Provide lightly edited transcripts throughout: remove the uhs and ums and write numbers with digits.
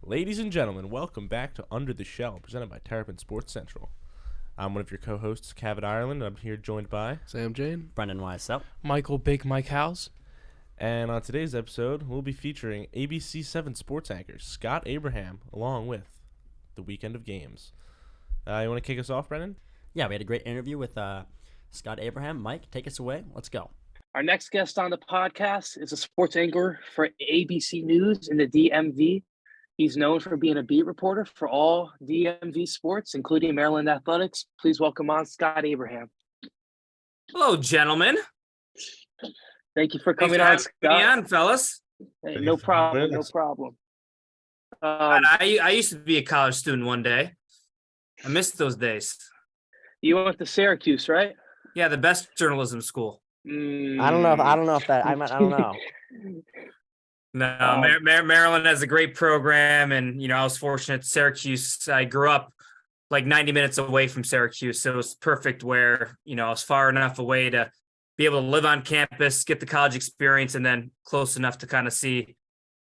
Ladies and gentlemen, welcome back to Under the Shell, presented by Terrapin Sports Central. I'm one of your co-hosts, Cavett Ireland, and I'm here joined by Sam Jane, Brendan Wise. Michael Big Mike House. And on today's episode, we'll be featuring ABC 7 sports anchor Scott Abraham, along with the weekend of games. You want to kick us off, Brendan? Yeah, we had a great interview with Scott Abraham. Mike, take us away. Let's go. Our next guest on the podcast is a sports anchor for ABC News in the DMV. He's known for being a beat reporter for all DMV sports, including Maryland athletics. Please welcome on Scott Abraham. Hello, gentlemen. Thank you for Thanks coming for on, having me Scott. on, fellas. Hey, no problem. No problem. I used to be a college student one day. I missed those days. You went to Syracuse, right? Yeah, the best journalism school. I don't know if that. I don't know. No, Maryland has a great program, and I was fortunate. Syracuse. I grew up like 90 minutes away from Syracuse, so it was perfect. Where I was far enough away to be able to live on campus, get the college experience, and then close enough to kind of see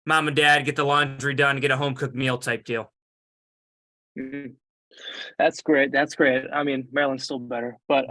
mom and dad, get the laundry done, get a home cooked meal type deal. That's great. I mean, Maryland's still better, but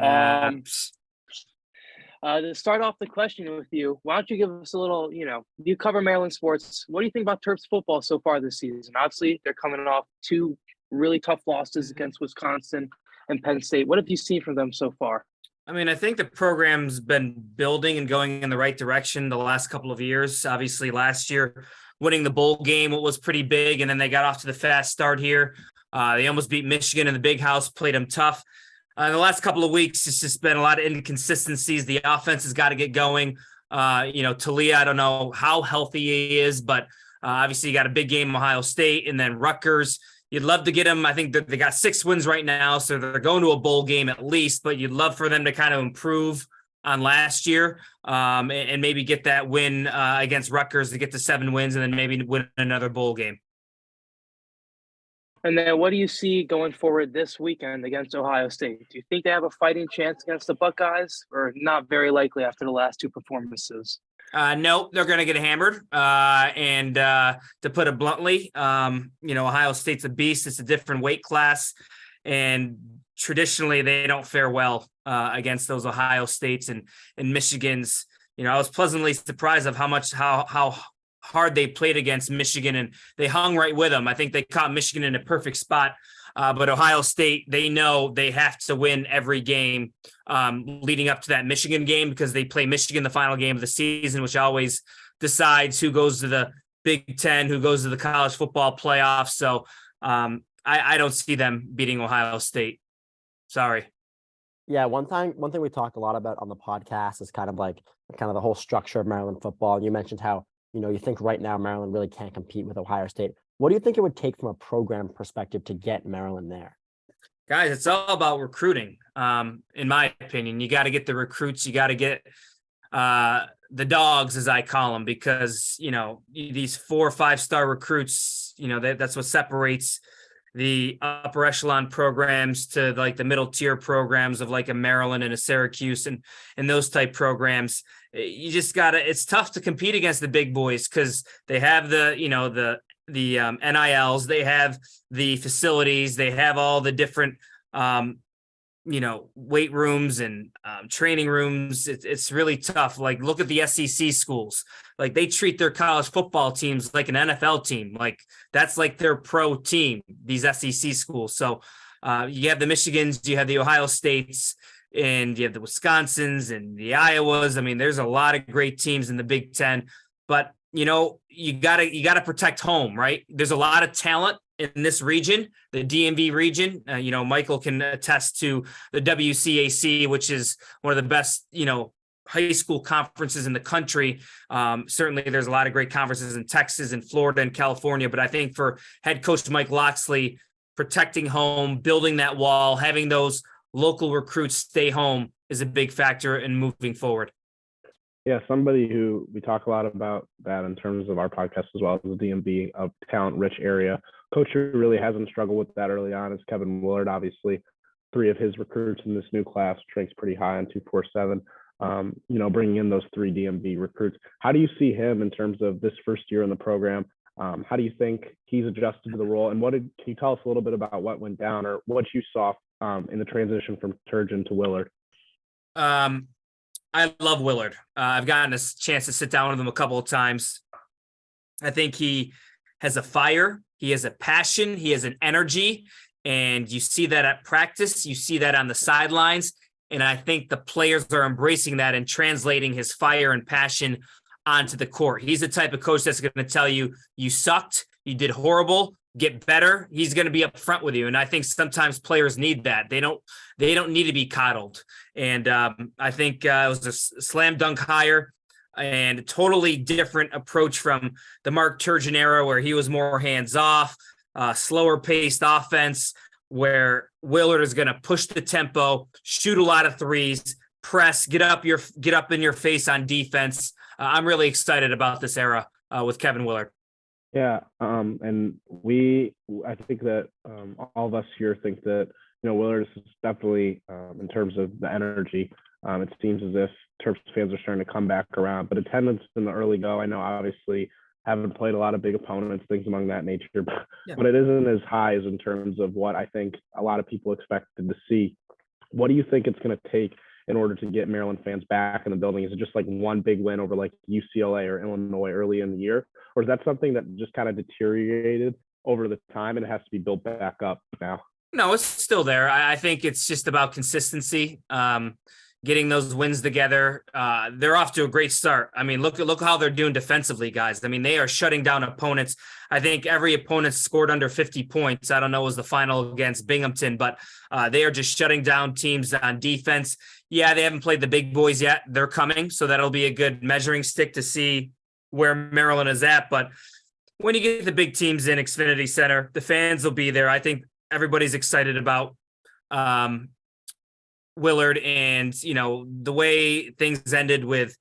to start off the question with you, why don't you give us a little, you cover Maryland sports. What do you think about Terps football so far this season? Obviously, they're coming off two really tough losses against Wisconsin and Penn State. What have you seen from them so far? I mean, I think the program's been building and going in the right direction the last couple of years. Obviously, last year, winning the bowl game was pretty big, and then they got off to the fast start here. They almost beat Michigan in the Big House, played them tough. In the last couple of weeks, it's just been a lot of inconsistencies. The offense has got to get going. Talia, I don't know how healthy he is, but obviously you got a big game, Ohio State, and then Rutgers. You'd love to get them. I think that they got 6 wins right now, so they're going to a bowl game at least, but you'd love for them to kind of improve on last year and maybe get that win against Rutgers to get to 7 wins and then maybe win another bowl game. And then what do you see going forward this weekend against Ohio State? Do you think they have a fighting chance against the Buckeyes, or not very likely after the last 2 performances? No, they're going to get hammered. And to put it bluntly, Ohio State's a beast. It's a different weight class. And traditionally, they don't fare well against those Ohio States and Michigans. I was pleasantly surprised of how hard they played against Michigan, and they hung right with them. I think they caught Michigan in a perfect spot. But Ohio State, they know they have to win every game leading up to that Michigan game, because they play Michigan the final game of the season, which always decides who goes to the Big Ten, who goes to the college football playoffs. So I don't see them beating Ohio State. Sorry. Yeah, one thing we talked a lot about on the podcast is kind of the whole structure of Maryland football. And you mentioned how you think right now Maryland really can't compete with Ohio State. What do you think it would take from a program perspective to get Maryland there? Guys, it's all about recruiting. In my opinion, you got to get the recruits. You got to get the dogs, as I call them, because, these 4 or 5-star recruits, that's what separates the upper echelon programs to like the middle tier programs of like a Maryland and a Syracuse and those type programs. You just it's tough to compete against the big boys because they have the NILs, they have the facilities, they have all the different, weight rooms and training rooms. It's really tough. Like, look at the SEC schools. Like, they treat their college football teams like an NFL team. Like, that's like their pro team, these SEC schools. So you have the Michigans, you have the Ohio States, and you have the Wisconsins and the Iowas. I mean, there's a lot of great teams in the Big Ten, but you gotta protect home, right? There's a lot of talent in this region, the DMV region. Michael can attest to the WCAC, which is one of the best, high school conferences in the country. Certainly there's a lot of great conferences in Texas and Florida and California, but I think for head coach Mike Loxley, protecting home, building that wall, having those local recruits stay home is a big factor in moving forward. Yeah, somebody who we talk a lot about that in terms of our podcast as well as the DMV, a talent-rich area. Coach who really hasn't struggled with that early on is Kevin Willard. Obviously, 3 of his recruits in this new class ranks pretty high on 247. Bringing in those 3 DMV recruits. How do you see him in terms of this first year in the program? How do you think he's adjusted to the role? And can you tell us a little bit about what went down or what you saw in the transition from Turgeon to Willard? I love Willard. I've gotten a chance to sit down with him a couple of times. I think he has a fire. He has a passion. He has an energy. And you see that at practice. You see that on the sidelines. And I think the players are embracing that and translating his fire and passion onto the court. He's the type of coach that's going to tell you, you sucked, you did horrible, get better. He's going to be up front with you. And I think sometimes players need that. They don't need to be coddled. And I think it was a slam dunk hire and a totally different approach from the Mark Turgeon era, where he was more hands off, slower paced offense, where Willard is going to push the tempo, shoot a lot of threes, press, get up in your face on defense. I'm really excited about this era with Kevin Willard. Yeah, and I think that all of us here think that Willard is definitely in terms of the energy. It seems as if Terps fans are starting to come back around, but attendance in the early go, I know obviously haven't played a lot of big opponents, things among that nature, but it isn't as high as in terms of what I think a lot of people expected to see. What do you think it's going to take in order to get Maryland fans back in the building? Is it just like one big win over like UCLA or Illinois early in the year? Or is that something that just kind of deteriorated over the time and it has to be built back up now? No, it's still there. I think it's just about consistency, getting those wins together. They're off to a great start. I mean, look how they're doing defensively, guys. I mean, they are shutting down opponents. I think every opponent scored under 50 points. I don't know, it was the final against Binghamton, but they are just shutting down teams on defense. Yeah, they haven't played the big boys yet. They're coming, so that'll be a good measuring stick to see where Maryland is at. But when you get the big teams in Xfinity Center, the fans will be there. I think everybody's excited about Willard, and the way things ended with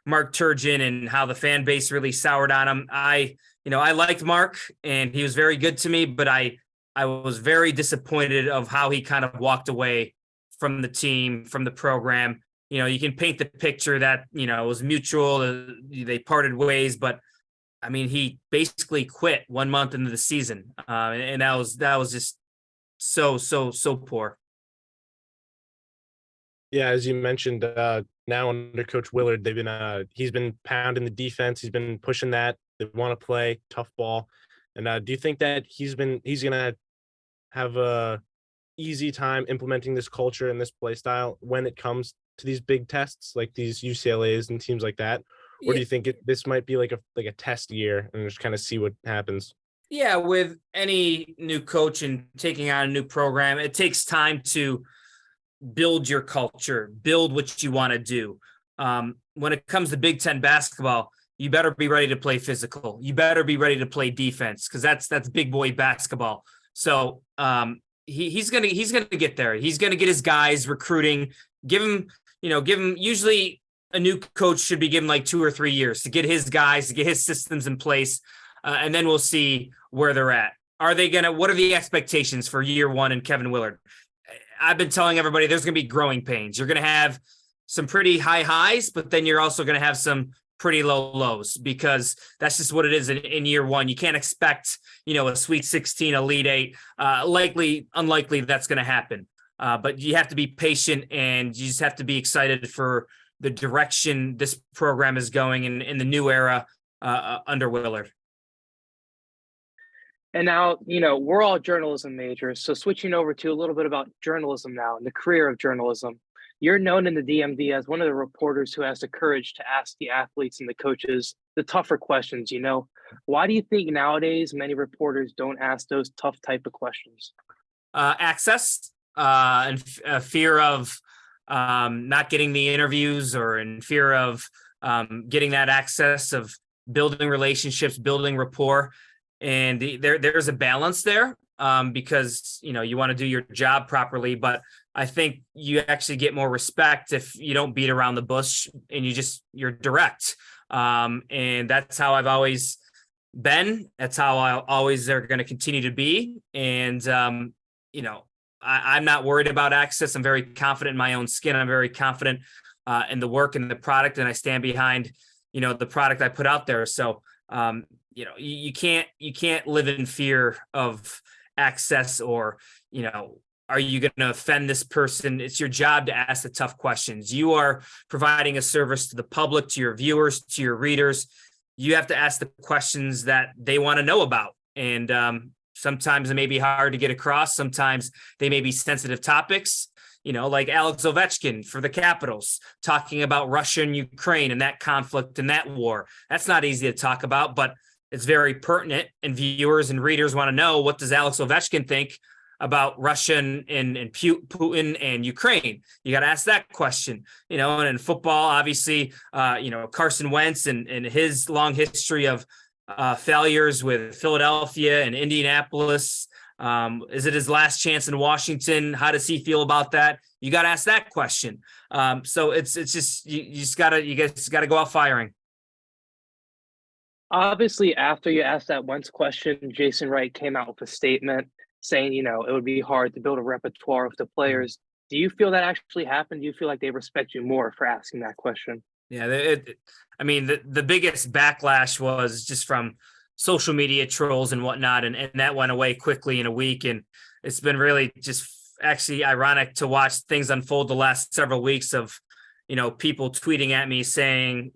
Mark Turgeon and how the fan base really soured on him. I liked Mark and he was very good to me, but I was very disappointed of how he kind of walked away from the team, from the program. You can paint the picture that, it was mutual. They parted ways, but I mean, he basically quit 1 month into the season. And that was just so poor. Yeah, as you mentioned, now under Coach Willard, he's been pounding the defense. He's been pushing that. They want to play tough ball. And do you think that he's gonna have a easy time implementing this culture and this play style when it comes to these big tests like these UCLAs and teams like that? Or do you think this might be like a test year and just kind of see what happens? Yeah, with any new coach and taking on a new program, it takes time to build your culture, build what you want to do. When it comes to Big Ten basketball, you better be ready to play physical. You better be ready to play defense, because that's big boy basketball. So he's gonna get there. He's gonna get his guys recruiting. Give him. Usually a new coach should be given like 2 or 3 years to get his guys, to get his systems in place, and then we'll see where they're at. What are the expectations for year one in Kevin Willard? I've been telling everybody there's going to be growing pains. You're going to have some pretty high highs, but then you're also going to have some pretty low lows, because that's just what it is in year one. You can't expect, a Sweet 16, Elite 8. Unlikely that's going to happen. But you have to be patient, and you just have to be excited for the direction this program is going in the new era under Willard. And now, we're all journalism majors. So switching over to a little bit about journalism now and the career of journalism. You're known in the DMV as one of the reporters who has the courage to ask the athletes and the coaches the tougher questions. Why do you think nowadays many reporters don't ask those tough type of questions? Access and fear of not getting the interviews, or in fear of getting that access, of building relationships, building rapport. And there's a balance there, because, you want to do your job properly. But I think you actually get more respect if you don't beat around the bush and you're direct. And that's how I've always been. That's how I always are going to continue to be. And, I'm not worried about access. I'm very confident in my own skin. I'm very confident in the work and the product, and I stand behind, the product I put out there. So you can't live in fear of access, or, are you going to offend this person? It's your job to ask the tough questions. You are providing a service to the public, to your viewers, to your readers. You have to ask the questions that they want to know about. And sometimes it may be hard to get across. Sometimes they may be sensitive topics, like Alex Ovechkin for the Capitals, talking about Russia and Ukraine and that conflict and that war. That's not easy to talk about, but it's very pertinent, and viewers and readers want to know, what does Alex Ovechkin think about Russia and Putin and Ukraine? You got to ask that question, and in football, obviously, Carson Wentz and his long history of failures with Philadelphia and Indianapolis. Is it his last chance in Washington? How does he feel about that? You got to ask that question. So it's just, you guys got to go out firing. Obviously, after you asked that Wentz question, Jason Wright came out with a statement saying, it would be hard to build a repertoire of the players. Do you feel that actually happened? Do you feel like they respect you more for asking that question? Yeah, the biggest backlash was just from social media trolls and whatnot, and that went away quickly in a week. And it's been really just actually ironic to watch things unfold the last several weeks of, people tweeting at me saying,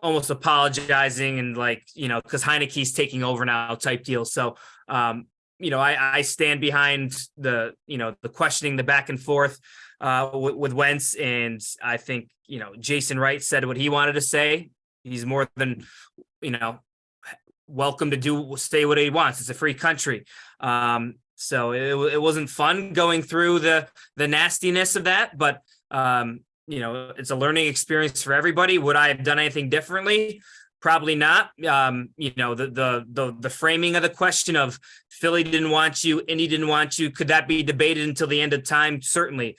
almost apologizing and because Heineke's taking over now type deal. So, I stand behind the questioning, the back and forth with Wentz. And I think, Jason Wright said what he wanted to say. He's more than, welcome to say what he wants. It's a free country. So it wasn't fun going through the nastiness of that, but it's a learning experience for everybody. Would I have done anything differently? Probably not. The framing of the question of Philly didn't want you, Indy didn't want you, could that be debated until the end of time? Certainly.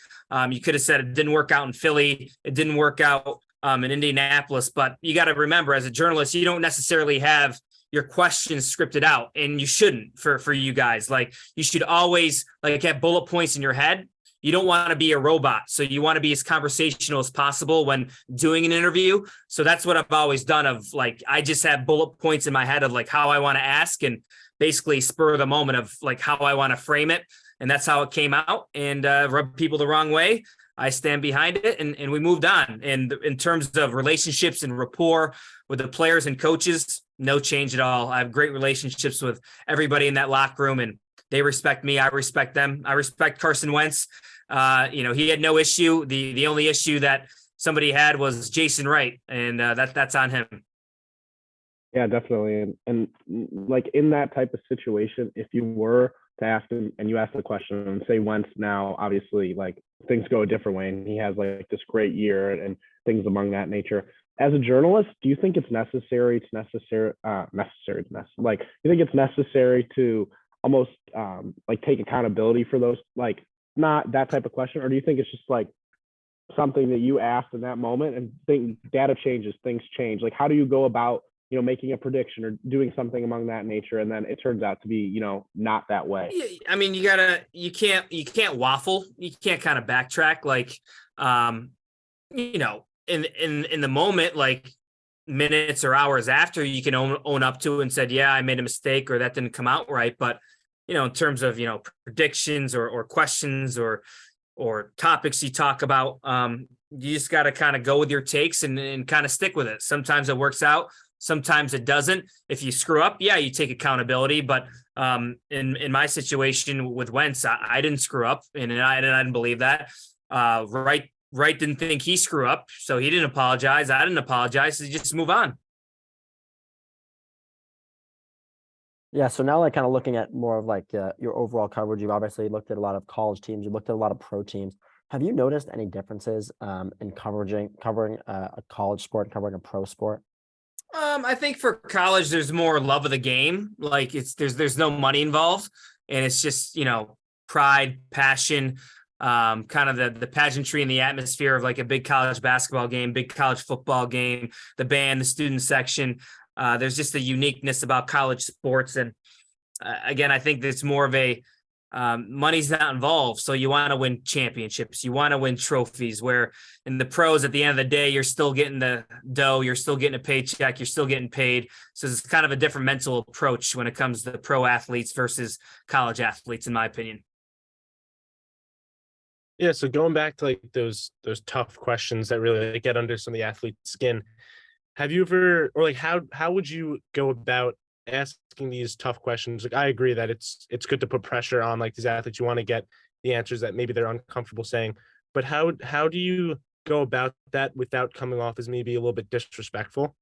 You could have said it didn't work out in Philly, it didn't work out in Indianapolis, but you got to remember, as a journalist, you don't necessarily have your questions scripted out, and you shouldn't for you guys. You should always have bullet points in your head. You don't want to be a robot. So you want to be as conversational as possible when doing an interview. So that's what I've always done, of I just have bullet points in my head of how I want to ask, and basically spur of the moment of how I want to frame it. And that's how it came out, and rubbed people the wrong way. I stand behind it, and we moved on. And in terms of relationships and rapport with the players and coaches, no change at all. I have great relationships with everybody in that locker room, and they respect me. I respect them. I respect Carson Wentz. He had no issue. The only issue that somebody had was Jason Wright, and that's on him. Yeah, definitely. And in that type of situation, if you were to ask him and you ask the question and say Wentz now, obviously things go a different way, and he has this great year and things among that nature. As a journalist, do you think it's necessary to you think it's necessary to almost take accountability for those, not that type of question? Or do you think it's just something that you asked in that moment, and data changes, things change? How do you go about, making a prediction or doing something among that nature, and then it turns out to be, not that way? I mean, you can't waffle. You can't kind of backtrack. In the moment, minutes or hours after, you can own up to it and said, yeah, I made a mistake, or that didn't come out right. But, in terms of, predictions or questions or topics you talk about, you just got to kind of go with your takes and kind of stick with it. Sometimes it works out, sometimes it doesn't. If you screw up, yeah, you take accountability. But in my situation with Wentz, I didn't screw up, and I didn't believe that. Wright didn't think he screw up, so he didn't apologize. I didn't apologize. So you just move on. Yeah, so now kind of looking at more of your overall coverage, you've obviously looked at a lot of college teams, you looked at a lot of pro teams. Have you noticed any differences in covering a college sport, covering a pro sport? I think for college, there's more love of the game. There's no money involved, and it's just, pride, passion, kind of the pageantry and the atmosphere of a big college basketball game, big college football game, the band, the student section. There's just a uniqueness about college sports. And again, I think it's more of a money's not involved. So you want to win championships. You want to win trophies, where in the pros, at the end of the day, you're still getting the dough. You're still getting a paycheck. You're still getting paid. So it's kind of a different mental approach when it comes to pro athletes versus college athletes, in my opinion. Yeah, so going back to like those tough questions that really like, get under some of the athlete's skin, have you ever, or like how would you go about asking these tough questions? Like I agree that it's good to put pressure on like these athletes. You want to get the answers that maybe they're uncomfortable saying, but how do you go about that without coming off as maybe a little bit disrespectful?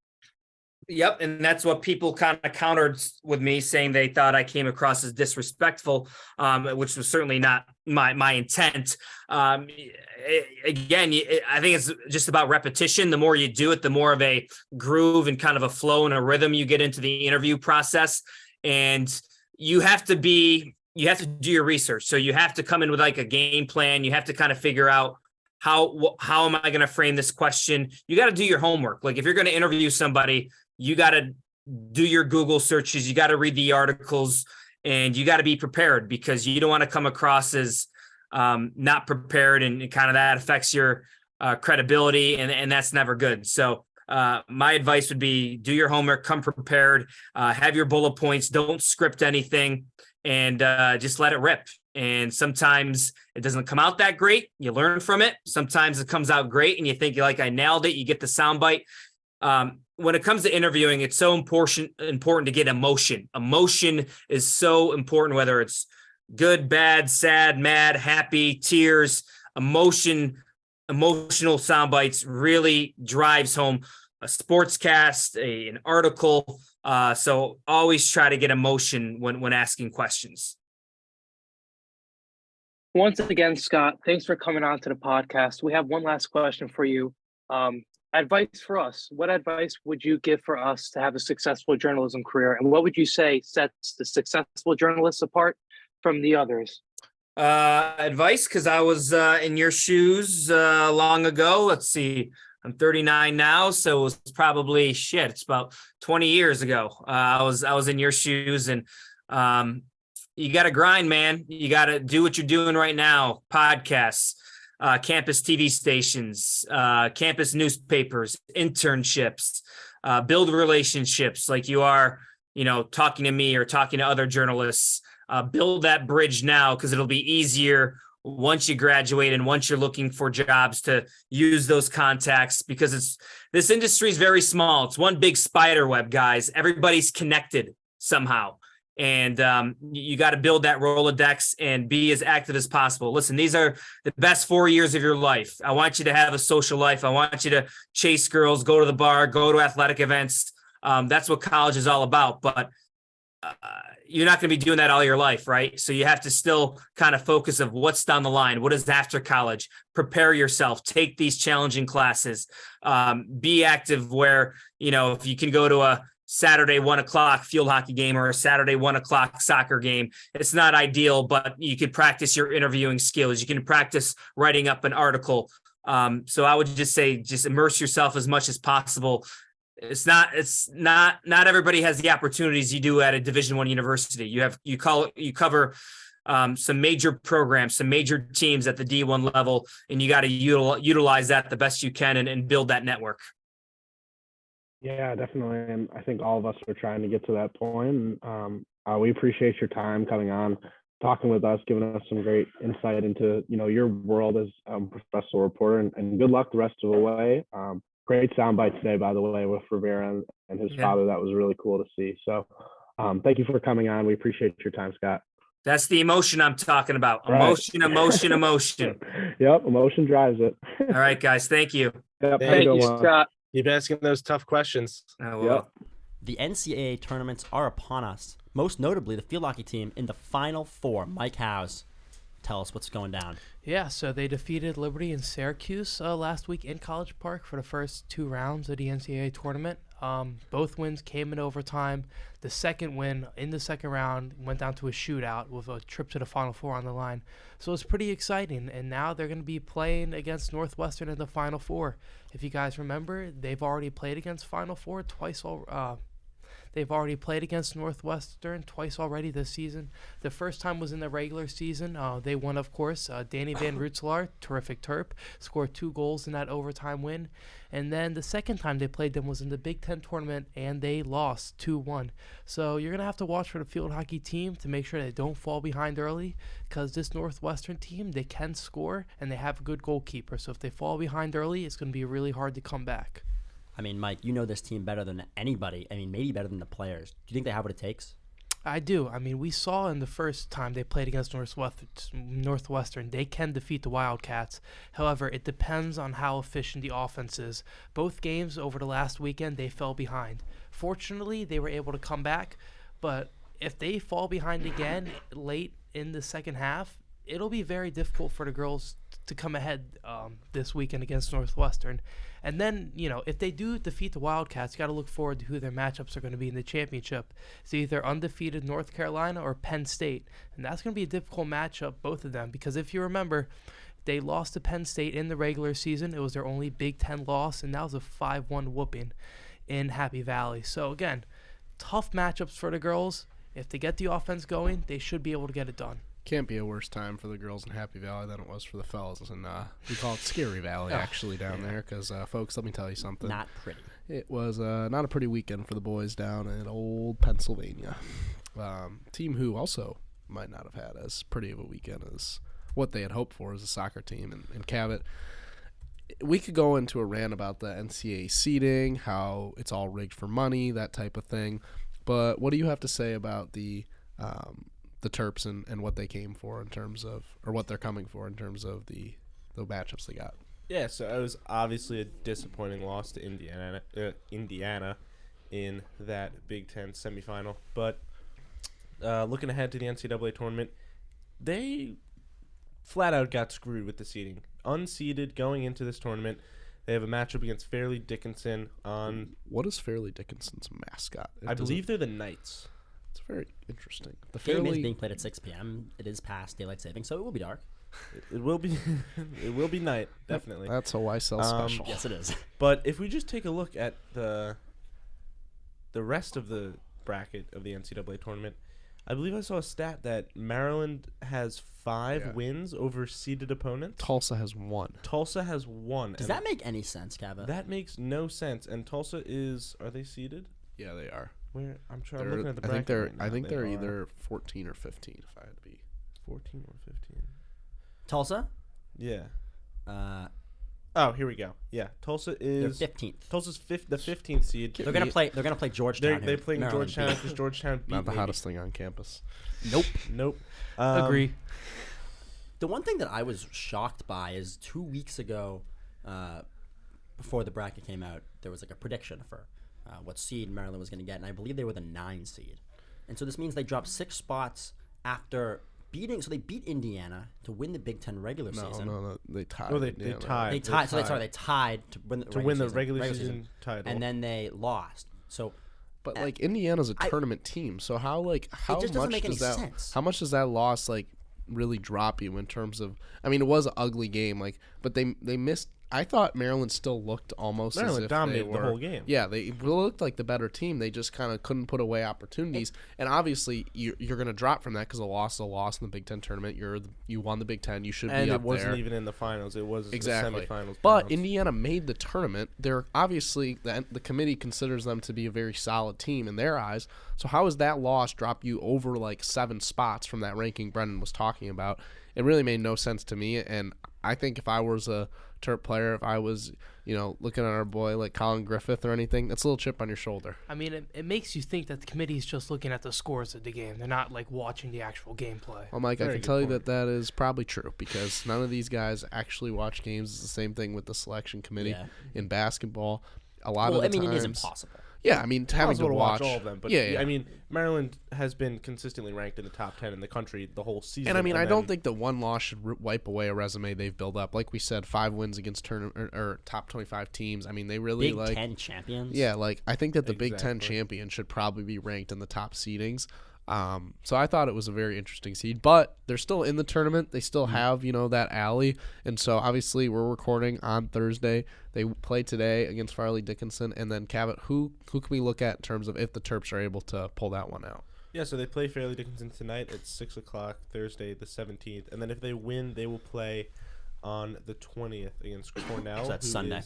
Yep, and that's what people kind of countered with me, saying they thought I came across as disrespectful, which was certainly not my intent. Again, I think it's just about repetition. The more you do it, the more of a groove and kind of a flow and a rhythm you get into the interview process. And you have to do your research. So you have to come in with like a game plan. You have to kind of figure out how am I going to frame this question? You got to do your homework. Like if you're going to interview somebody, you got to do your Google searches. You got to read the articles, and you got to be prepared, because you don't want to come across as not prepared, and kind of that affects your credibility, and that's never good. So my advice would be do your homework, come prepared, have your bullet points, don't script anything, and just let it rip. And sometimes it doesn't come out that great. You learn from it. Sometimes it comes out great and you think like, I nailed it. You get the soundbite. When it comes to interviewing, it's so important to get emotion. Emotion is so important, whether it's good, bad, sad, mad, happy, tears. Emotional soundbites really drives home a sportscast, an article. So always try to get emotion when asking questions. Once again, Scott, thanks for coming on to the podcast. We have one last question for you. Advice for us. What advice would you give for us to have a successful journalism career? And what would you say sets the successful journalists apart from the others? Advice, because I was in your shoes long ago. Let's see. I'm 39 now, so it was probably it's about 20 years ago. I was in your shoes, and you got to grind, man. You got to do what you're doing right now. Podcasts, campus TV stations, campus newspapers, internships, build relationships like you are, talking to me or talking to other journalists. Build that bridge now, because it'll be easier once you graduate and once you're looking for jobs to use those contacts, because this industry is very small. It's one big spider web, guys. Everybody's connected somehow. And you got to build that Rolodex and be as active as possible. Listen, these are the best 4 years of your life. I want you to have a social life. I want you to chase girls, go to the bar, go to athletic events. That's what college is all about. But you're not going to be doing that all your life, right? So you have to still kind of focus of what's down the line. What is after college? Prepare yourself. Take these challenging classes. Be active where, if you can go to a Saturday 1:00 field hockey game or a Saturday 1:00 soccer game. It's not ideal, but you can practice your interviewing skills. You can practice writing up an article. So I would just say, just immerse yourself as much as possible. It's not everybody has the opportunities you do at a Division I university. You cover some major programs, some major teams at the D1 level, and you got to utilize that the best you can and build that network. Yeah, definitely. And I think all of us are trying to get to that point. And we appreciate your time coming on, talking with us, giving us some great insight into, your world as a professional reporter, and good luck the rest of the way. Great soundbite today, by the way, with Rivera and his father. That was really cool to see. So thank you for coming on. We appreciate your time, Scott. That's the emotion I'm talking about. Right. Emotion. Yep, emotion drives it. All right, guys. Thank you. Yep, Thank you, Scott. Keep asking those tough questions. Yep. The NCAA tournaments are upon us. Most notably, the field hockey team in the Final Four. Mike Howes, tell us what's going down. Yeah, so they defeated Liberty and Syracuse last week in College Park for the first 2 rounds of the NCAA tournament. Both wins came in overtime. The second win in the second round went down to a shootout with a trip to the Final Four on the line. So it's pretty exciting. And now they're going to be playing against Northwestern in the Final Four. If you guys remember, they've already played against Final Four twice. They've already played against Northwestern twice already this season. The first time was in the regular season. They won, of course. Danny Van Rootselaar, terrific Terp, scored 2 goals in that overtime win. And then the second time they played them was in the Big Ten tournament, and they lost 2-1. So you're going to have to watch for the field hockey team to make sure they don't fall behind early, because this Northwestern team, they can score, and they have a good goalkeeper. So if they fall behind early, it's going to be really hard to come back. I mean, Mike, you know this team better than anybody. I mean, maybe better than the players. Do you think they have what it takes? I do. I mean, we saw in the first time they played against Northwestern, they can defeat the Wildcats. However, it depends on how efficient the offense is. Both games over the last weekend, they fell behind. Fortunately, they were able to come back, but if they fall behind again late in the second half, it'll be very difficult for the girls to come ahead this weekend against Northwestern. And then, if they do defeat the Wildcats, you got to look forward to who their matchups are going to be in the championship. It's either undefeated North Carolina or Penn State. And that's going to be a difficult matchup, both of them, because if you remember, they lost to Penn State in the regular season. It was their only Big Ten loss, and that was a 5-1 whooping in Happy Valley. So, again, tough matchups for the girls. If they get the offense going, they should be able to get it done. Can't be a worse time for the girls in Happy Valley than it was for the fellas. And we call it Scary Valley, actually, down there. Because, folks, let me tell you something. Not pretty. It was not a pretty weekend for the boys down in old Pennsylvania. Team who also might not have had as pretty of a weekend as what they had hoped for as a soccer team. And Cabot, we could go into a rant about the NCAA seeding, how it's all rigged for money, that type of thing. But what do you have to say about the Terps and what they came for in terms of, or what they're coming for in terms of the matchups they got? Yeah, so it was obviously a disappointing loss to Indiana in that Big Ten semifinal. But looking ahead to the NCAA tournament, they flat out got screwed with the seeding. Unseeded going into this tournament, they have a matchup against Fairleigh Dickinson on. What is Fairleigh Dickinson's mascot? I believe they're the Knights. It's very interesting. The game is being played at 6 p.m. It is past daylight saving, so it will be dark. It will be. It will be night, definitely. That's a YSL special. Yes, it is. But if we just take a look at the rest of the bracket of the NCAA tournament, I believe I saw a stat that Maryland has 5 wins over seeded opponents. Tulsa has 1. Tulsa has 1. Does that make any sense, Kava? That makes no sense. And Tulsa is. Are they seeded? Yeah, they are. Where I'm looking at the bracket. I think they're either 14 or 15. If I had to be 14 or 15. Tulsa? Yeah. Oh, here we go. Yeah, Tulsa is. They're 15th. Tulsa's the 15th seed. They're gonna play. They're gonna play Georgetown. They're playing Maryland Georgetown because Georgetown beat not the Navy. hottest thing on campus. Nope. Agree. The one thing that I was shocked by is 2 weeks ago, before the bracket came out, there was like a prediction for what seed Maryland was going to get, and I believe they were the 9 seed. And so this means they dropped 6 spots after beating. So they beat Indiana to win the Big Ten regular season. No, they tied. Oh, they tied. They tied. They tied to win the regular season title, and then they lost. So. But like Indiana's a tournament team, so how it just doesn't make any sense. How much does that loss really drop you in terms of? I mean, it was an ugly game, but they missed. I thought Maryland still looked almost as if dominated they were the whole game. Yeah, they looked like the better team. They just kind of couldn't put away opportunities. And obviously, you're going to drop from that because a loss is a loss in the Big Ten tournament. You won the Big Ten. You should be up there. And it wasn't even in the finals. It was exactly the semifinals. But Indiana made the tournament. They're obviously the committee considers them to be a very solid team in their eyes. So how does that loss drop you over 7 spots from that ranking Brendan was talking about? It really made no sense to me. And I think if I was a Terp player, if I was, looking at our boy like Colin Griffith or anything, that's a little chip on your shoulder. I mean, it makes you think that the committee is just looking at the scores of the game. They're not watching the actual gameplay. Well, Mike, I can tell you that is probably true because none of these guys actually watch games. It's the same thing with the selection committee in basketball. A lot of the times, it is impossible. Yeah, I mean, having to watch all of them. But yeah. I mean, Maryland has been consistently ranked in the top 10 in the country the whole season. And I mean, I don't think that one loss should wipe away a resume they've built up. Like we said, 5 wins against or top 25 teams. I mean, they really Big Ten champions. Yeah, I think that the Big Ten champion should probably be ranked in the top seedings. So I thought it was a very interesting seed, but they're still in the tournament. They still have, that alley. And so obviously we're recording on Thursday. They play today against Farley Dickinson. And then Cabot, who can we look at in terms of if the Terps are able to pull that one out? Yeah, so they play Farley Dickinson tonight at 6 o'clock, Thursday the 17th. And then if they win, they will play on the 20th against Cornell. So that's Sunday.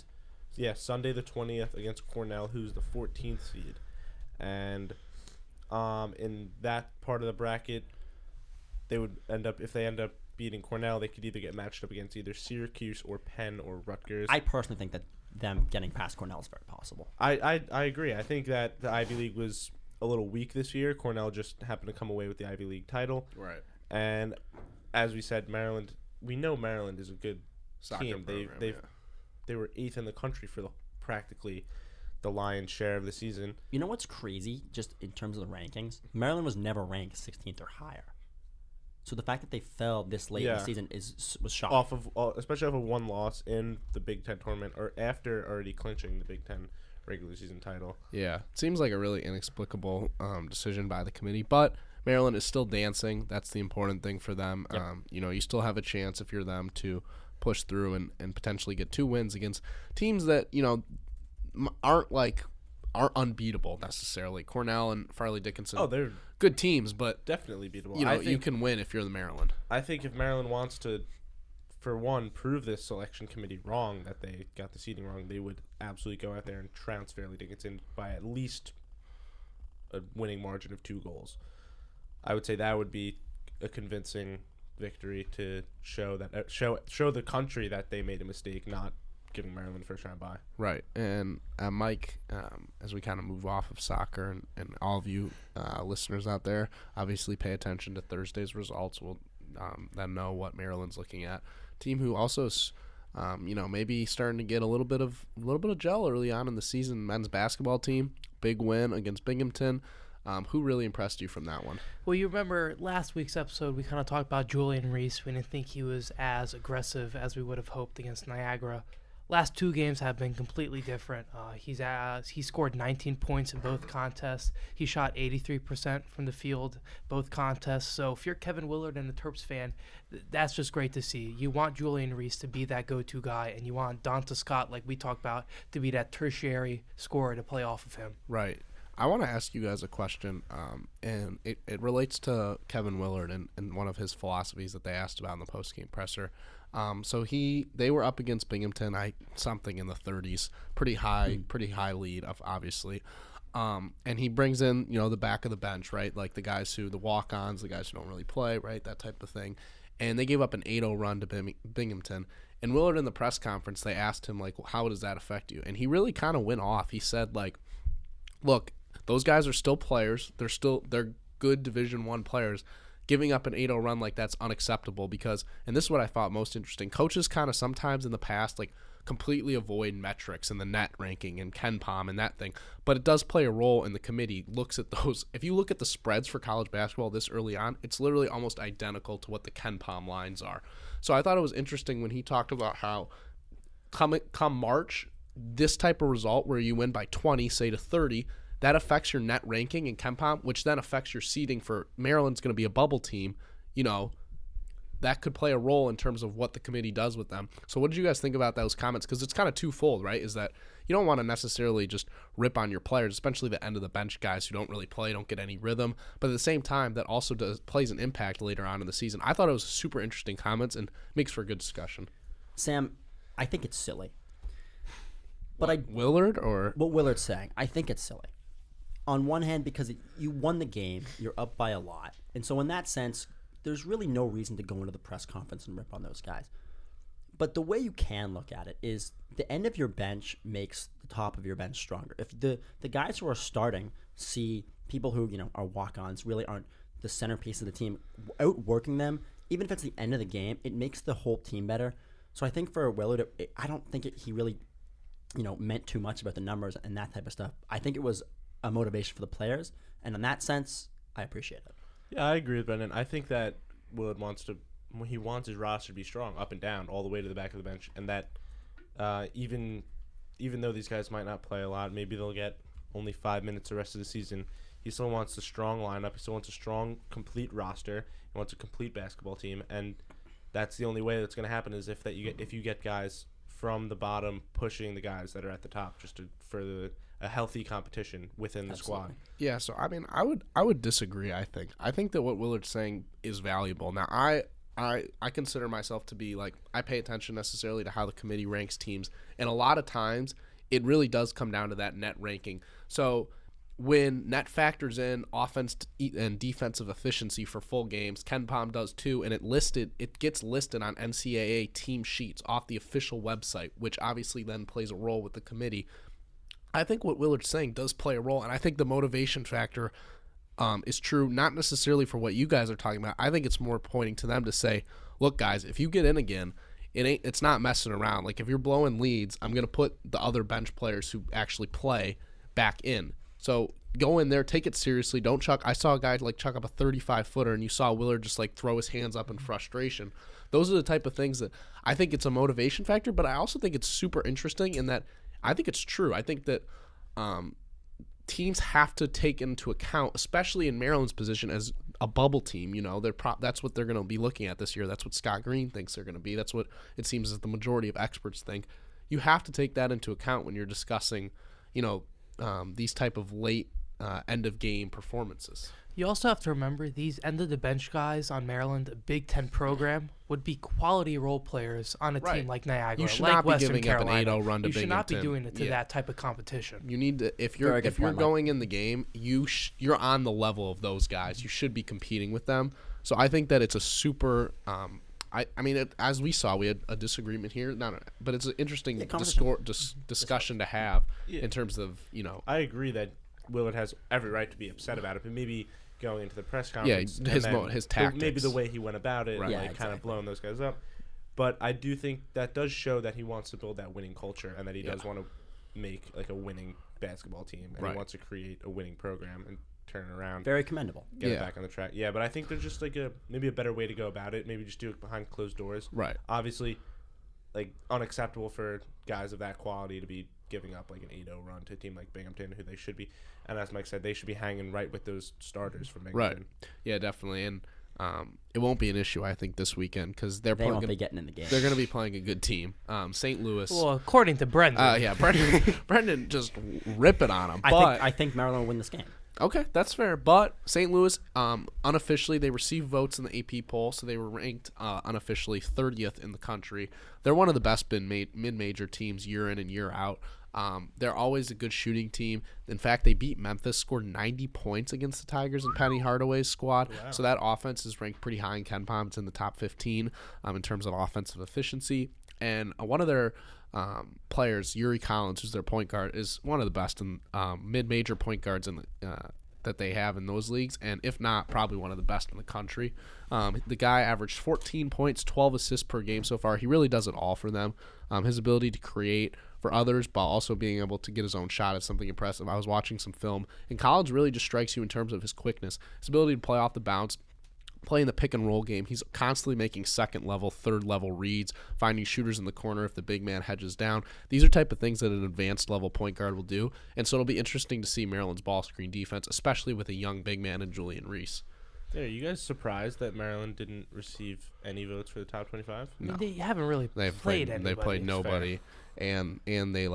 Sunday the 20th against Cornell, who's the 14th seed. And in that part of the bracket, they would if they end up beating Cornell, they could either get matched up against either Syracuse or Penn or Rutgers. I personally think that them getting past Cornell is very possible. I agree. I think that the Ivy League was a little weak this year. Cornell just happened to come away with the Ivy League title. Right. And as we said, Maryland, we know Maryland is a good Soccer team. They were 8th in the country for practically the lion's share of the season. You know what's crazy, just in terms of the rankings? Maryland was never ranked 16th or higher. So the fact that they fell this late in the season was shocking. Especially off of one loss in the Big Ten tournament, or after already clinching the Big Ten regular season title. Yeah, it seems like a really inexplicable decision by the committee, but Maryland is still dancing. That's the important thing for them. Yep. You still have a chance if you're them to push through and potentially get 2 wins against teams that aren't unbeatable necessarily. Cornell and Farley Dickinson. Oh, they're good teams, but definitely beatable. You can win if you're the Maryland. I think if Maryland wants to, for one, prove this selection committee wrong, that they got the seeding wrong, they would absolutely go out there and trounce Farley Dickinson by at least a winning margin of 2 goals. I would say that would be a convincing victory to show the country that they made a mistake, not giving Maryland first round bye. Right. And Mike, as we kind of move off of soccer and all of you listeners out there, obviously pay attention to Thursday's results. We'll then know what Maryland's looking at. Team who also is, maybe starting to get a little bit of gel early on in the season. Men's basketball team, big win against Binghamton. Who really impressed you from that one? Well, you remember last week's episode, we kind of talked about Julian Reese. We didn't think he was as aggressive as we would have hoped against Niagara. Last 2 games have been completely different. He scored 19 points in both contests. He shot 83% from the field, both contests. So if you're Kevin Willard and a Terps fan, that's just great to see. You want Julian Reese to be that go-to guy, and you want Donta Scott, like we talked about, to be that tertiary scorer to play off of him. Right. I want to ask you guys a question, and it relates to Kevin Willard and one of his philosophies that they asked about in the post-game presser. So they were up against Binghamton, something in the 30s, pretty high lead, obviously. And he brings in, the back of the bench, right? Like the walk-ons, the guys who don't really play, right? That type of thing. And they gave up an 8-0 run to Binghamton. And Willard in the press conference, they asked him, like, well, how does that affect you? And he really kind of went off. He said, like, look, those guys are still players. They're good Division I players. Giving up an 8-0 run like that's unacceptable because, and this is what I thought most interesting, coaches kind of sometimes in the past like completely avoid metrics and the net ranking and KenPom and that thing, but it does play a role, and the committee looks at those. If you look at the spreads for college basketball this early on, it's literally almost identical to what the KenPom lines are. So I thought it was interesting when he talked about how come March, this type of result where you win by 20, say to 30, that affects your net ranking in KenPom, which then affects your seeding for Maryland's going to be a bubble team. That could play a role in terms of what the committee does with them. So what did you guys think about those comments? Because it's kind of twofold, right? Is that you don't want to necessarily just rip on your players, especially the end of the bench guys who don't really play, don't get any rhythm. But at the same time, that also plays an impact later on in the season. I thought it was super interesting comments and makes for a good discussion. Sam, I think it's silly. But Willard or what Willard's saying, I think it's silly. On one hand, because you won the game, you're up by a lot. And so in that sense, there's really no reason to go into the press conference and rip on those guys. But the way you can look at it is the end of your bench makes the top of your bench stronger. If the guys who are starting see people who are walk-ons really aren't the centerpiece of the team, outworking them, even if it's the end of the game, it makes the whole team better. So I think for Willard, I don't think he really meant too much about the numbers and that type of stuff. I think it was a motivation for the players, and in that sense, I appreciate it. Yeah, I agree with Brendan. I think that Willard wants his roster to be strong up and down, all the way to the back of the bench, and that even though these guys might not play a lot, maybe they'll get only 5 minutes the rest of the season. He still wants a strong lineup. He still wants a strong, complete roster. He wants a complete basketball team, and that's the only way that's going to happen is if you get guys from the bottom pushing the guys that are at the top, just for a healthy competition within the squad. Yeah, so I mean, I would disagree. I think that what Willard's saying is valuable. Now, I consider myself to be like, I pay attention necessarily to how the committee ranks teams, and a lot of times it really does come down to that net ranking. So when net factors in offense and defensive efficiency for full games, KenPom does too, and it gets listed on NCAA team sheets off the official website, which obviously then plays a role with the committee. I think what Willard's saying does play a role, and I think the motivation factor is true, not necessarily for what you guys are talking about. I think it's more pointing to them to say, look, guys, if you get in again, it's not messing around. Like, if you're blowing leads, I'm going to put the other bench players who actually play back in. So go in there, take it seriously. Don't chuck. I saw a guy like chuck up a 35-footer, and you saw Willard just like throw his hands up in frustration. Those are the type of things that I think it's a motivation factor, but I also think it's super interesting in that I think it's true. I think that teams have to take into account, especially in Maryland's position as a bubble team. You know, that's what they're going to be looking at this year. That's what Scott Green thinks they're going to be. That's what it seems as the majority of experts think. You have to take that into account when you're discussing, you know, these type of late end of game performances. You also have to remember these end of the bench guys on Maryland, a Big Ten program, would be quality role players on a team like Niagara, you should like not be Western giving Carolina. up an 8-0 run to You should not be Binghamton. doing it to that type of competition. You need to, if you're going in the game, you're on the level of those guys. You should be competing with them. So I think that it's a super. I mean, as we saw, we had a disagreement here, but it's an interesting discussion to have in terms of, you know. I agree that Willard has every right to be upset about it, but maybe going into the press conference, his tactics, maybe the way he went about it, right. kind of blowing those guys up. But I do think that does show that he wants to build that winning culture and that he does want to make like a winning basketball team, and he wants to create a winning program and turn it around. Very commendable. Get it back on the track. Yeah, but I think there's just like maybe a better way to go about it. Maybe just do it behind closed doors. Right. Obviously, like unacceptable for guys of that quality to be giving up like an 8-0 run to a team like Binghamton, who they should be, and as Mike said, they should be hanging right with those starters from Binghamton. Right. Yeah, definitely. And it won't be an issue, I think, this weekend because they won't be getting in the game. They're going to be playing a good team. St. Louis. Well, according to Brendan. Brendan just ripping on them. I think Maryland will win this game. Okay, that's fair. But St. Louis, unofficially, they received votes in the AP poll, so they were ranked unofficially 30th in the country. They're one of the best mid-major teams year in and year out. They're always a good shooting team. In fact, they beat Memphis, scored 90 points against the Tigers and Penny Hardaway's squad. Wow. So that offense is ranked pretty high in KenPom. It's in the top 15 in terms of offensive efficiency. And one of their players, Yuri Collins, who's their point guard, is one of the best in mid-major point guards in that they have in those leagues, and if not, probably one of the best in the country. The guy averaged 14 points, 12 assists per game so far. He really does it all for them. His ability to create for others, but also being able to get his own shot is something impressive. I was watching some film, and Collins really just strikes you in terms of his quickness, his ability to play off the bounce, playing the pick and roll game. He's constantly making second level, third level reads, finding shooters in the corner if the big man hedges down. These are type of things that an advanced level point guard will do. And so it'll be interesting to see Maryland's ball screen defense, especially with a young big man in Julian Reese. Yeah, are you guys surprised that Maryland didn't receive any votes for the top 25? No. They haven't really played anybody. They played nobody, and they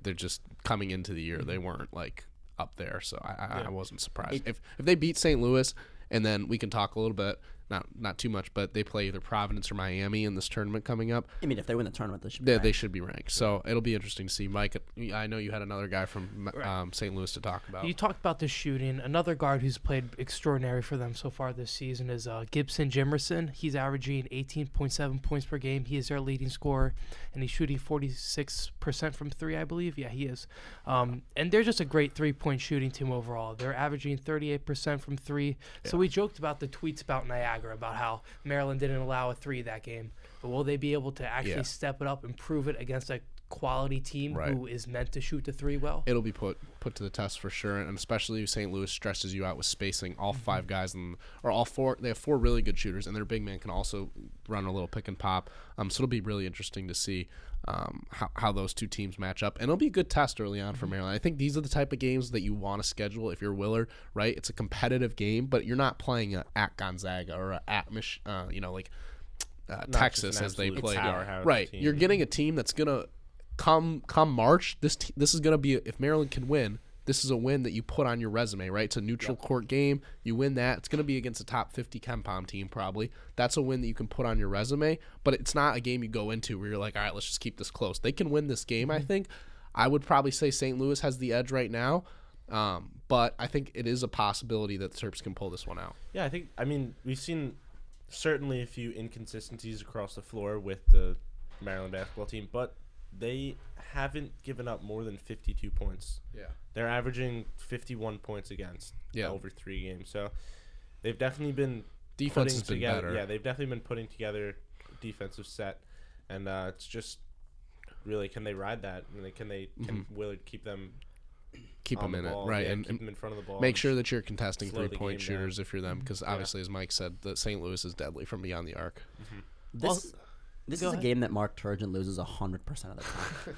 they're just coming into the year. They weren't like up there, so I wasn't surprised. If they beat St. Louis. And then we can talk a little bit, not too much, but they play either Providence or Miami in this tournament coming up. I mean, if they win the tournament, they should be ranked. They should be ranked. So it'll be interesting to see. Mike, I know you had another guy from St. Louis to talk about. You talked about the shooting. Another guard who's played extraordinary for them so far this season is Gibson Jimerson. He's averaging 18.7 points per game. He is their leading scorer, and he's shooting 46% from three, I believe. Yeah, he is. And they're just a great three-point shooting team overall. They're averaging 38% from three. Yeah. So we joked about the tweets about Niagara, about how Maryland didn't allow a three that game. But will they be able to actually step it up and prove it against a quality team who is meant to shoot the three well. It'll be put to the test for sure, and especially if St. Louis stresses you out with spacing all five guys, or all four. They have four really good shooters, and their big man can also run a little pick and pop. So it'll be really interesting to see how those two teams match up, and it'll be a good test early on for Maryland. I think these are the type of games that you want to schedule if you're Willard, right? It's a competitive game, but you're not playing at Gonzaga or at Texas as they play. Right, team. You're getting a team that's gonna come March. This is gonna be, if Maryland can win, this is a win that you put on your resume, right? It's a neutral court game. You win that. It's going to be against a top 50 KenPom team probably. That's a win that you can put on your resume, but it's not a game you go into where you're like, all right, let's just keep this close. They can win this game, I think. I would probably say St. Louis has the edge right now, but I think it is a possibility that the Terps can pull this one out. Yeah, we've seen certainly a few inconsistencies across the floor with the Maryland basketball team, but they haven't given up more than 52 points. Yeah. They're averaging 51 points against over 3 games. So they've definitely been defense has been better. Yeah, they've definitely been putting together a defensive set, and it's just really, can they ride that? Can Willard keep them in it, right? And keep them in front of the ball. Make sure that you're contesting 3-point shooters if you're them, because obviously, as Mike said, the St. Louis is deadly from beyond the arc. This is a game that Mark Turgeon loses 100% of the time.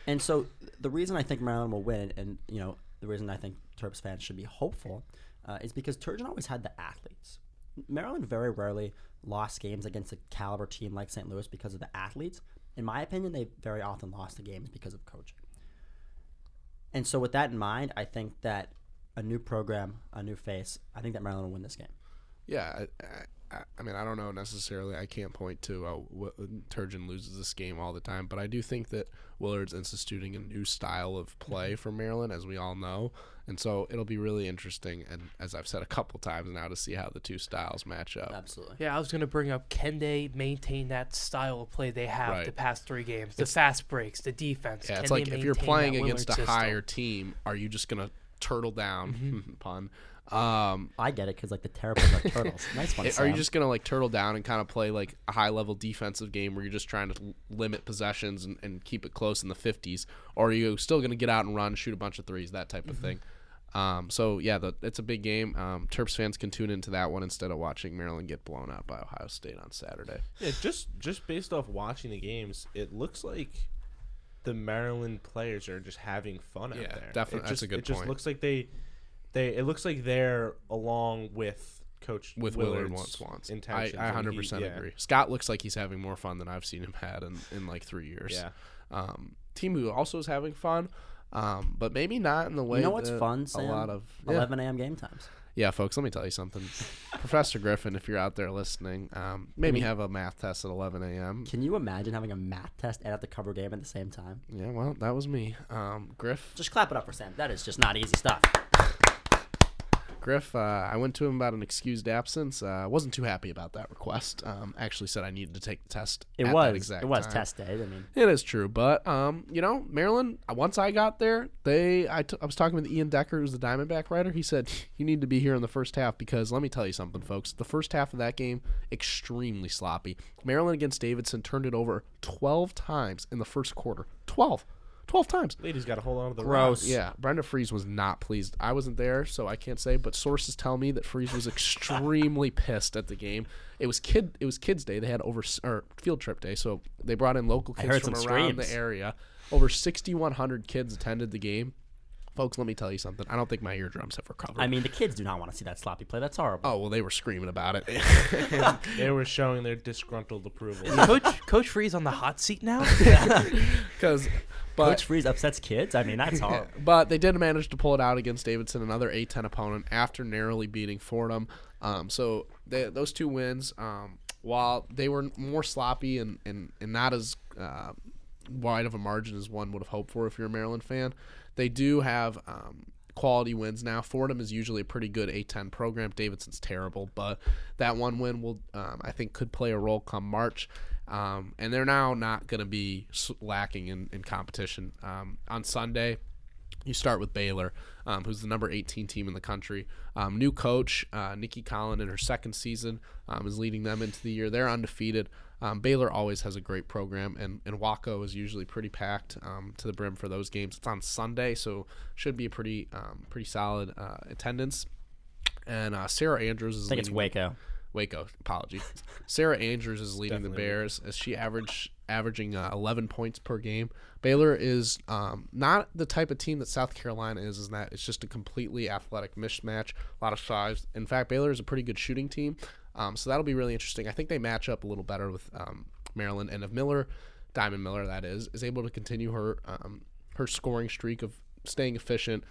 And so the reason I think Maryland will win, and the reason I think Terps fans should be hopeful, is because Turgeon always had the athletes. Maryland very rarely lost games against a caliber team like St. Louis because of the athletes. In my opinion, they very often lost the games because of coaching. And so with that in mind, I think that a new program, a new face, I think that Maryland will win this game. Yeah, I mean, I don't know necessarily. I can't point to Turgeon loses this game all the time, but I do think that Willard's instituting a new style of play for Maryland, as we all know, and so it'll be really interesting. And as I've said a couple times now, to see how the two styles match up. Absolutely. Yeah, I was going to bring up, can they maintain that style of play they have the past 3 games? The fast breaks, the defense. Yeah, it's like if you're playing against a higher team, are you just going to turtle down? Pun. I get it, because the Terrapins are turtles. Nice one, Sam. Are you just going to turtle down and kind of play a high-level defensive game where you're just trying to limit possessions and keep it close in the 50s? Or are you still going to get out and run, shoot a bunch of threes, that type of thing? So, yeah, it's a big game. Terps fans can tune into that one instead of watching Maryland get blown out by Ohio State on Saturday. Yeah, just based off watching the games, it looks like the Maryland players are just having fun out there. Yeah, definitely. That's a good point. It just looks like it looks like they're along with Coach Willard's intentions. I 100% agree. Scott looks like he's having more fun than I've seen him had in 3 years. Yeah. Team who also is having fun, but maybe not in the way. You know what's fun, Sam? A lot of 11 a.m. game times. Yeah, folks, let me tell you something. Professor Griffin, if you're out there listening, maybe have a math test at 11 a.m. Can you imagine having a math test and have to cover game at the same time? Yeah, well, that was me. Griff. Just clap it up for Sam. That is just not easy stuff. Griff, I went to him about an excused absence. Wasn't too happy about that request. Actually said I needed to take the test. It was test day. I mean, it is true, but Maryland. Once I got there, I was talking with Ian Decker, who's the Diamondback writer. He said you need to be here in the first half, because let me tell you something, folks. The first half of that game, extremely sloppy. Maryland against Davidson turned it over 12 times in the first quarter. 12 times. Lady's got to hold on to the gross. Yeah, Brenda Freeze was not pleased. I wasn't there, so I can't say, but sources tell me that Freeze was extremely pissed at the game. It was kids' day. They had field trip day, so they brought in local kids from around the area. Over 6,100 kids attended the game. Folks, let me tell you something. I don't think my eardrums have recovered. I mean, the kids do not want to see that sloppy play. That's horrible. Oh, well, they were screaming about it. They were showing their disgruntled approval. Coach Freeze on the hot seat now? Coach Freeze upsets kids? I mean, that's horrible. But they did manage to pull it out against Davidson, another A-10 opponent, after narrowly beating Fordham. So those 2 wins, while they were more sloppy and not as wide of a margin as one would have hoped for if you're a Maryland fan, they do have quality wins now. Fordham is usually a pretty good A-10 program. Davidson's terrible, but that one win will, I think, could play a role come March. And they're now not going to be lacking in competition. On Sunday, You start with Baylor, who's the number 18 team in the country. New coach, Nikki Collin, in her second season, is leading them into the year. They're undefeated. Baylor always has a great program, and Waco is usually pretty packed to the brim for those games. It's on Sunday, so should be a pretty solid attendance. And Sarah Andrews is I think it's leading Waco, apologies. Sarah Andrews is leading the Definitely Bears as she averaging 11 points per game. Baylor is not the type of team that South Carolina is in that it's just a completely athletic mismatch, a lot of size. In fact, Baylor is a pretty good shooting team, so that'll be really interesting. I think they match up a little better with Maryland, and if Diamond Miller, that is able to continue her scoring streak of staying efficient,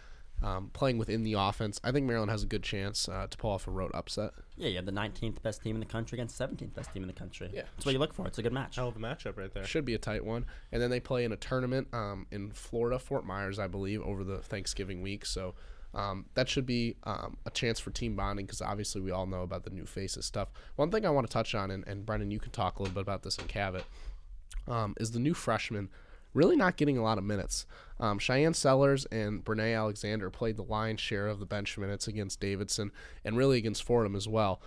playing within the offense, I think Maryland has a good chance to pull off a road upset. Yeah, you have the 19th best team in the country against 17th best team in the country. Yeah. That's what you look for. It's a good match. Hell of a matchup right there. Should be a tight one. And then they play in a tournament in Florida, Fort Myers, I believe, over the Thanksgiving week. So that should be a chance for team bonding because obviously we all know about the new faces stuff. One thing I want to touch on, and Brendan, you can talk a little bit about this in Cavett, is the new freshmen really not getting a lot of minutes. Cheyenne Sellers and Brene Alexander played the lion's share of the bench minutes against Davidson and really against Fordham as well.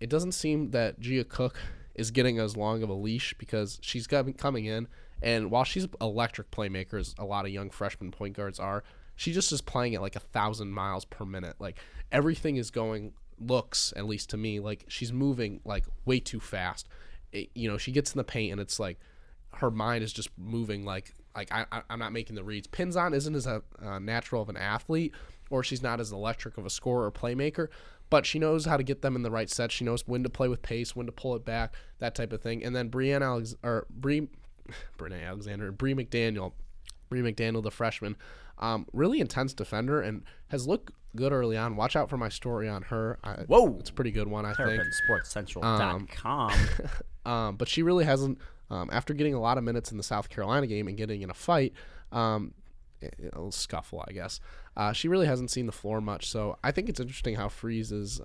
It doesn't seem that Gia Cook is getting as long of a leash because she's coming in, and while she's electric playmaker, as a lot of young freshman point guards are, she just is playing at like 1,000 miles per minute. Like everything is looks, at least to me, like she's moving like way too fast. She gets in the paint and it's like, her mind is just moving like I'm not making the reads. Pinzon isn't as natural of an athlete, or she's not as electric of a scorer or playmaker, but she knows how to get them in the right set. She knows when to play with pace, when to pull it back, that type of thing. And then Brene Alexander and Bree McDaniel, the freshman, really intense defender and has looked good early on. Watch out for my story on her. Whoa, it's a pretty good one, I think. TerrapinSportsCentral.com. But she really hasn't. After getting a lot of minutes in the South Carolina game and getting in a fight, a little scuffle, I guess, she really hasn't seen the floor much. So I think it's interesting how Freeze is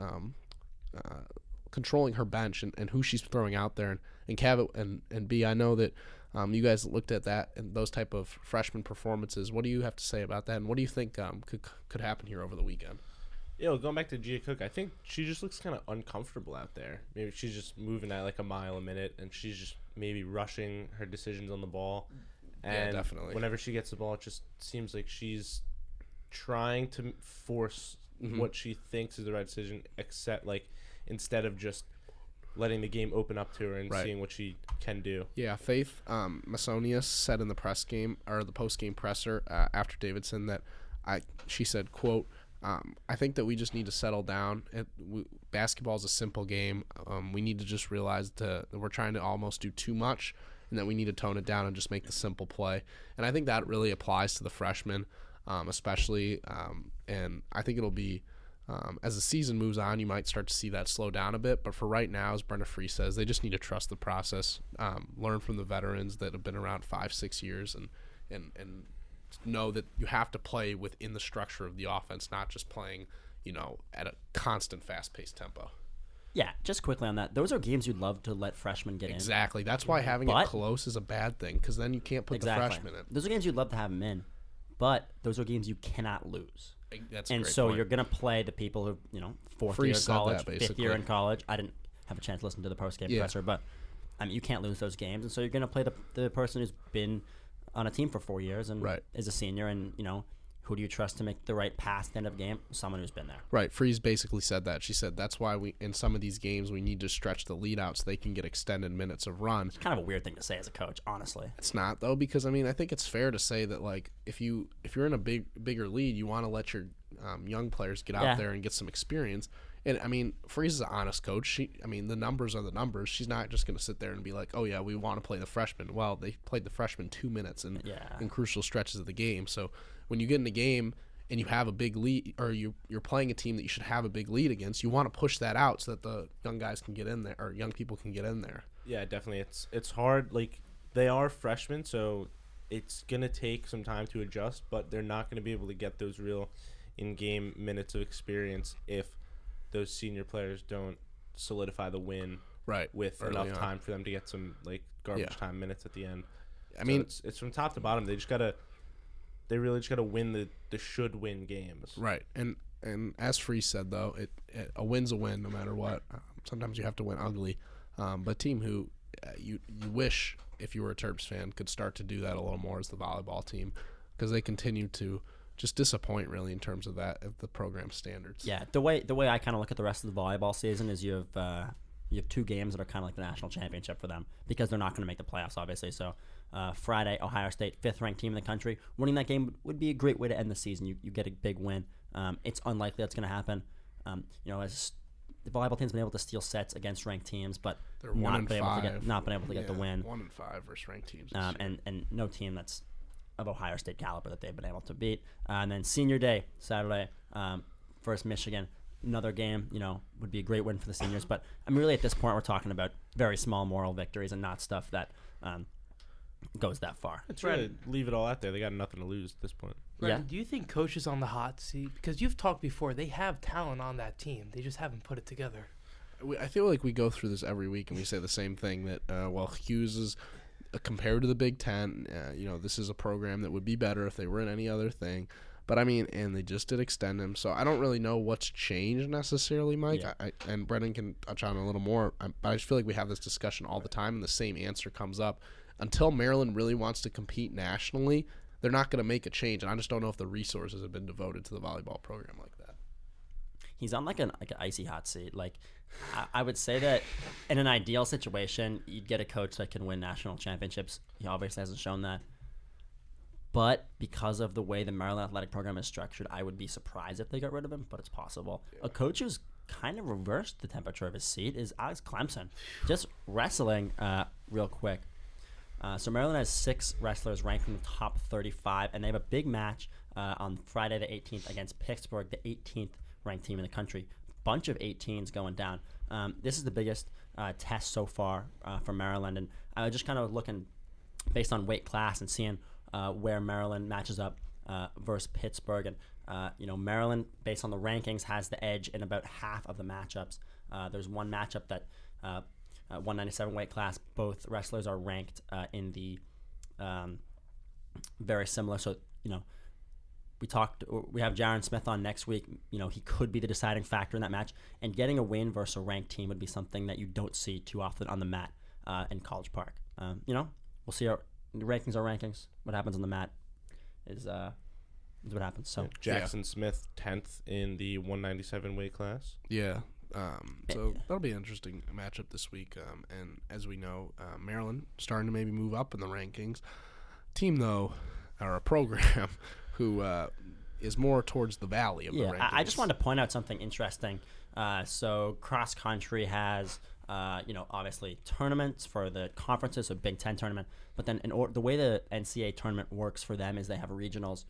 controlling her bench and who she's throwing out there. And Cavett and B, I know that you guys looked at that and those type of freshman performances. What do you have to say about that? And what do you think could happen here over the weekend? Going back to Gia Cook, I think she just looks kind of uncomfortable out there. Maybe she's just moving at like a mile a minute, and she's just maybe rushing her decisions on the ball. And yeah, definitely. Whenever she gets the ball, it just seems like she's trying to force what she thinks is the right decision, instead of just letting the game open up to her and seeing what she can do. Yeah, Faith Masonius said in the post game presser after Davidson that she said, quote, I think that we just need to settle down. Basketball is a simple game. We need to just realize that we're trying to almost do too much and that we need to tone it down and just make the simple play. And I think that really applies to the freshmen, especially. And I think it'll be, as the season moves on, you might start to see that slow down a bit. But for right now, as Brenda Free says, they just need to trust the process, learn from the veterans that have been around 5-6 years and know that you have to play within the structure of the offense, not just playing, at a constant fast-paced tempo. Yeah, just quickly on that. Those are games you'd love to let freshmen get in. Exactly. That's why having it close is a bad thing, because then you can't put the freshmen in. Those are games you'd love to have them in, but those are games you cannot lose. That's a and great so point. You're going to play the people who, fourth Free year in said college, that, fifth year in college. I didn't have a chance to listen to the post-game presser, but you can't lose those games. And so you're going to play the person who's been on a team for 4 years and is a senior, and who do you trust to make the right pass at the end of the game? Someone who's been there. Right. Freeze basically said that. She said that's why in some of these games we need to stretch the lead out so they can get extended minutes of run. It's kind of a weird thing to say as a coach, honestly. It's not though, because I think it's fair to say that like if you're in a bigger lead, you want to let your young players get out there and get some experience. And Freeze is an honest coach. The numbers are the numbers. She's not just going to sit there and be like, "Oh yeah, we want to play the freshmen." Well, they played the freshmen 2 minutes in crucial stretches of the game. So when you get in the game and you have a big lead, or you're playing a team that you should have a big lead against, you want to push that out so that the young guys can get in there, or young people can get in there. Yeah, definitely. It's hard. Like, they are freshmen, so it's gonna take some time to adjust, but they're not gonna be able to get those real in-game minutes of experience if those senior players don't solidify the win with enough time for them to get some like garbage time minutes at the end. It's from top to bottom. They just gotta They really just got to win the should win games. Right. And as Free said, though, a win's a win no matter what. Sometimes you have to win ugly. But team who you wish, if you were a Terps fan, could start to do that a little more is the volleyball team, because they continue to just disappoint really in terms of the program standards. Yeah, the way I kind of look at the rest of the volleyball season is you have 2 games that are kind of like the national championship for them, because they're not going to make the playoffs, obviously. So Friday, Ohio State, 5th ranked team in the country. Winning that game would be a great way to end the season. You get a big win. It's unlikely that's going to happen. As the volleyball team's been able to steal sets against ranked teams, but They're not 1-5. been able to get the win. 1-5 versus ranked teams. And no team that's of Ohio State caliber that they've been able to beat. And then senior day, Saturday, versus Michigan. Another game, would be a great win for the seniors. But I mean, really at this point, we're talking about very small moral victories and not stuff that goes that far. It's right. Leave it all out there. They got nothing to lose at this point. Brandon, do you think coach is on the hot seat? Because you've talked before, they have talent on that team. They just haven't put it together. I feel like we go through this every week and we say the same thing, that Hughes is compared to the Big Ten, this is a program that would be better if they were in any other thing. But I mean, and they just did extend him, so I don't really know what's changed necessarily, Mike. Yeah. And Brendan can touch on it a little more, but I just feel like we have this discussion all the time, and the same answer comes up. Until Maryland really wants to compete nationally, they're not going to make a change, and I just don't know if the resources have been devoted to the volleyball program like that. He's on like an icy hot seat. Like, I would say that in an ideal situation, you'd get a coach that can win national championships. He obviously hasn't shown that. But because of the way the Maryland athletic program is structured, I would be surprised if they got rid of him, but it's possible. Yeah. A coach who's kind of reversed the temperature of his seat is Alex Clemson. Just wrestling real quick. So Maryland has 6 wrestlers ranked in the top 35, and they have a big match on Friday the 18th against Pittsburgh, the 18th ranked team in the country. Bunch of 18s going down. This is the biggest test so far for Maryland, and I was just kind of looking based on weight class and seeing where Maryland matches up versus Pittsburgh. And Maryland, based on the rankings, has the edge in about half of the matchups. There's one matchup that 197 weight class, both wrestlers are ranked in the very similar. So we have Jaron Smith on next week. He could be the deciding factor in that match, and getting a win versus a ranked team would be something that you don't see too often on the mat in College Park. We'll see. The rankings are rankings. What happens on the mat is what happens. So Jackson Smith 10th in the 197 weight class. Yeah. So that'll be an interesting matchup this week. And as we know, Maryland starting to maybe move up in the rankings. Team, though, or a program who is more towards the valley of the rankings. I just wanted to point out something interesting. So cross country has, obviously tournaments for the conferences, so Big Ten tournament. But then the way the NCAA tournament works for them is they have regionals.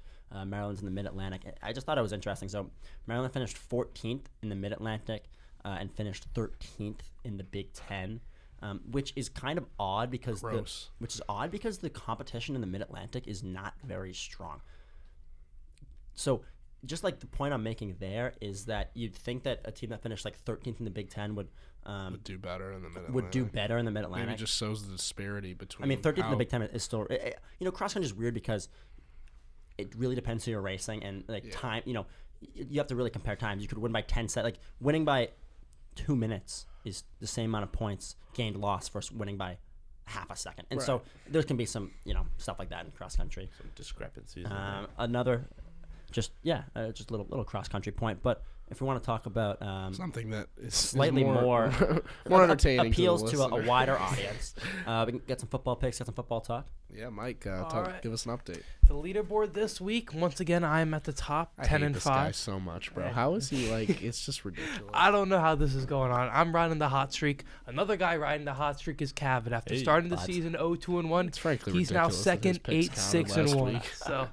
Maryland's in the Mid-Atlantic. I just thought it was interesting. So Maryland finished 14th in the Mid-Atlantic and finished 13th in the Big Ten, which is kind of odd because the competition in the Mid-Atlantic is not very strong. So just like the point I'm making there is that you'd think that a team that finished like 13th in the Big Ten would do better in the Mid-Atlantic. Would do better in the Mid-Atlantic. Maybe just shows the disparity between. I mean, 13th in the Big Ten is still. Cross country is weird because it really depends who you're racing and time. You have to really compare times. You could win by 10 sets. Like winning by 2 minutes is the same amount of points gained lost versus winning by half a second. And so there can be some stuff like that in cross country. Some discrepancies. Another. Just a little cross country point. But if we want to talk about something that is slightly more entertaining, appeals to a wider audience, we can get some football picks, get some football talk. Yeah, Mike, give us an update. The leaderboard this week, once again, I'm at the top, 10 and 5. I hate this guy so much, bro. How is he like? It's just ridiculous. I don't know how this is going on. I'm riding the hot streak. Another guy riding the hot streak is Cavett. After starting the season 0-2-1, it's frankly he's now second, 8-6-1. So.